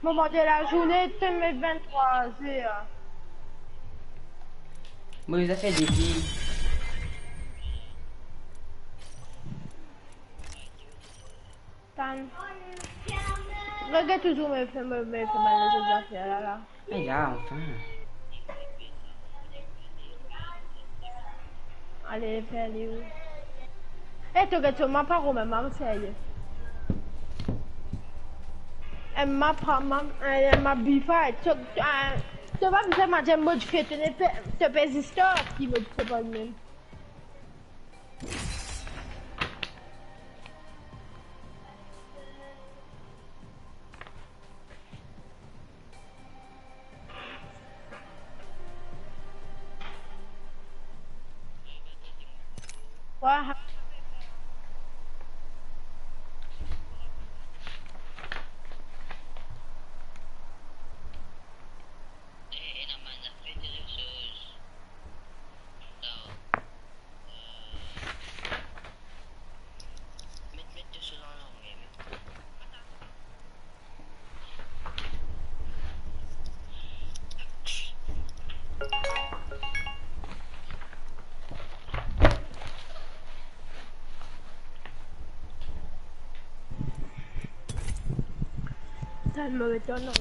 Moment de la journée, tu mets 23 heures. Moi, ils ont fait des filles. Regarde toujours me fait mal les autres affaires là. Ah, là, enfin. Allez, fais-les où? Eh, tu regardes sur ma part ou même Marseille. Elle m'a biffé. Tu vas me dire, j'ai modifié, tu n'es pas histoire qui modifie pas le même. Ouais. Ça me m'étonne, là.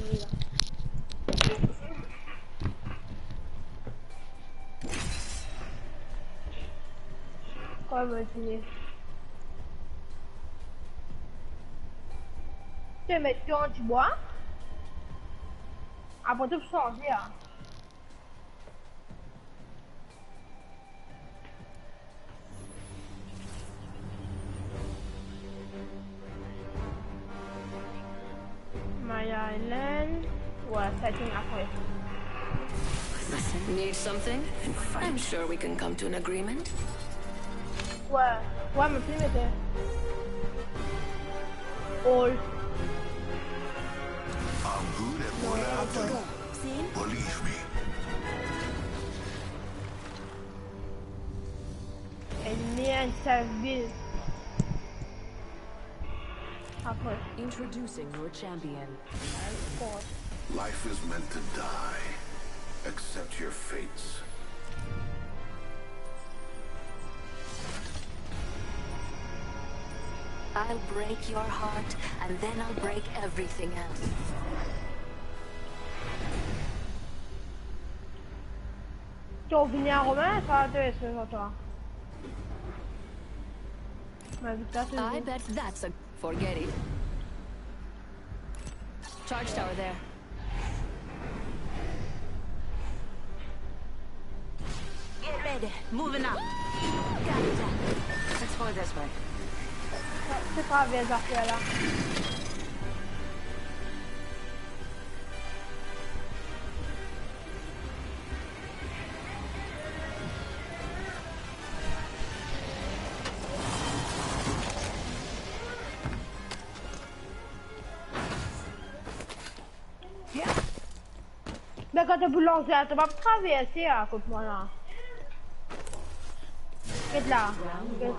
Quoi, continuer? Tu mets du bois. Après, tu peux changer, hein. My Island. Ouais, ça tient après. Need something? I'm sure we can come to an agreement. Ouais, ouais, mais plus mettre. All. I'm good at what I do. Believe me. Ennemi service. Après. Introducing your champion. Life is meant to die. Accept your fates. I'll break your heart, and then I'll break everything else. Tu vas venir à Romain, ça va intéresser sur toi. I bet that's a... Forget it. Charge tower there. Get ready. Moving up. Got it. Let's go this way. C'est pas bien affaires là. Mais quand tu peux lancer, tu vas traverser à côté de moi là. Qu'est-ce là?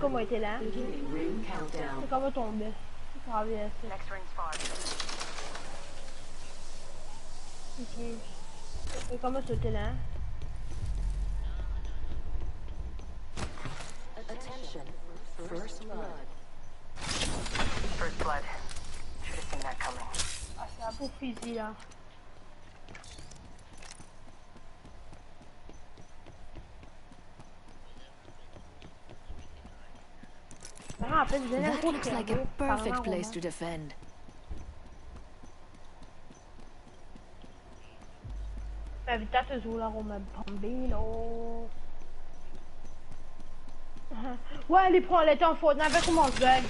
Comment était là? C'est comment tomber? Tu traverses. Ok. Et comment sauter là? Attention. First blood. First blood. Should have seen that coming. Ah, c'est un peu fusil là. That looks like a perfect place to defend. Evitate su la Roma, bambino. Ouais, il prend les temps faute, n'avait comment se bug.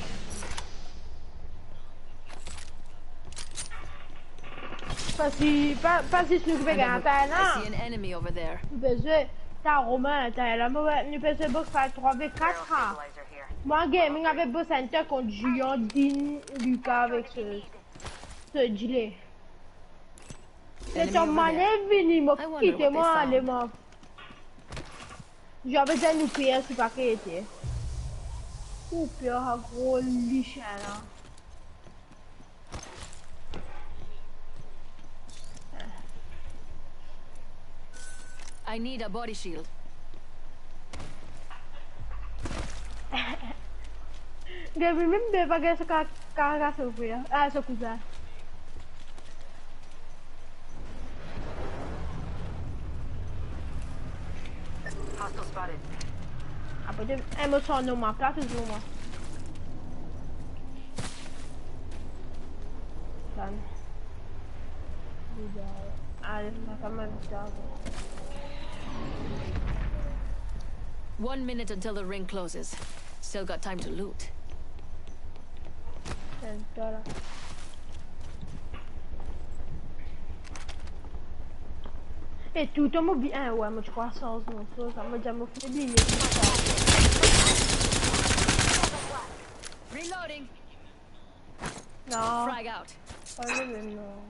Pas si tu nous fais un terrain. I see an enemy over there. T'as Romain, t'as la mauvaise, nous faisons box faire 3v4. Moi, gaming avec Boss Hunter contre Julien, Dean, Lucas avec ce gilet. C'est un manèvre venu, quittez-moi, allez-moi. J'avais déjà nous payer ce paquet était. Ou pire, un gros lichin là. I need a body shield. Gabi même de bagay sa kaka sofia. Ah, sa kuza. Hostile spotted. Apa dia emotion no ma place toujours moi. San. Allez, ça m'a dit. 1 minute until the ring closes. Still got time to loot. Voilà. Et tout le monde bien, ouais, moi je crois sans non, ça m'a déjà fait oublier. Reloading. Non. Frag out. Pas même non.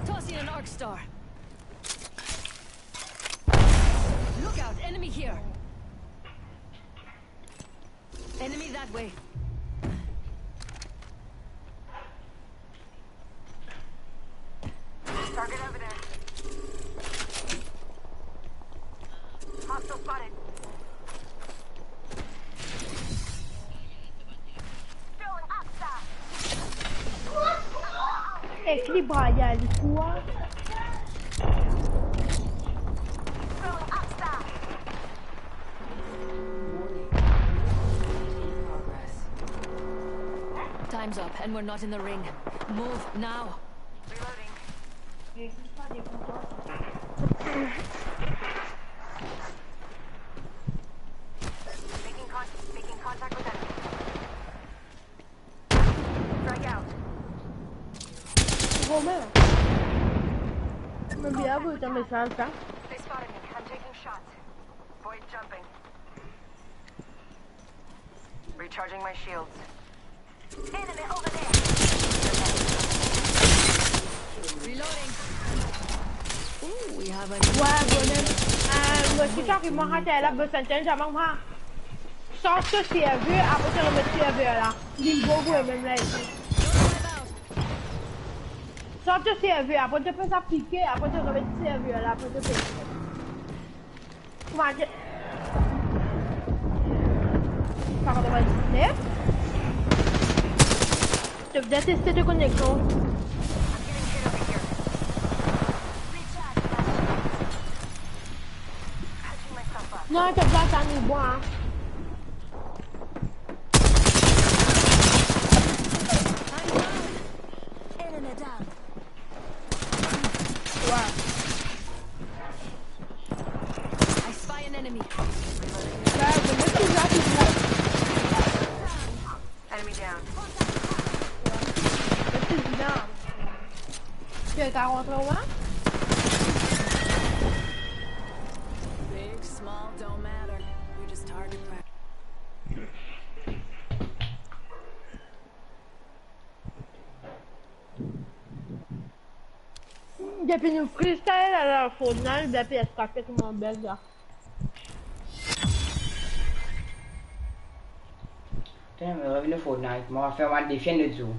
Tossing an arc star. Look out, enemy here. Enemy that way. Target over there. Hostile spotted. Throwing up star. Équilibrage, ali, quoi? Throwing up star. Time's up and we're not in the ring. Move now. Reloading. Making contact with enemy. Strike out. Romain. Me bien vous dans message ça. They spotted me. I'm taking shots. Void jumping. Recharging my shields. Enemy over there. Reloading. Ooh, we have a Ouais, bonhomme. Moi je suis sûr qu'il m'a raté là, boss antenne, j'ai même pas. Sans ce CV, après tu remettre CV là. Il beau même là ici. Sans ce CV, après tu peux s'appliquer, après tu remettre CV là, après tu peux. Comment dire? Par de ma je vais tester de connexion. Non, tu vas t'en y boire. enemy down. Ouais. I spy an enemy. Bah, je vais te dire Enemy down. c'est bien. Tu es 43 ans? Big, small, don't matter. We just target practice. Depuis nous freestyle à la finale, depuis elle se fait comme un bel gars. Putain, me revenir Fortnite, moi, on va faire un défi de tout.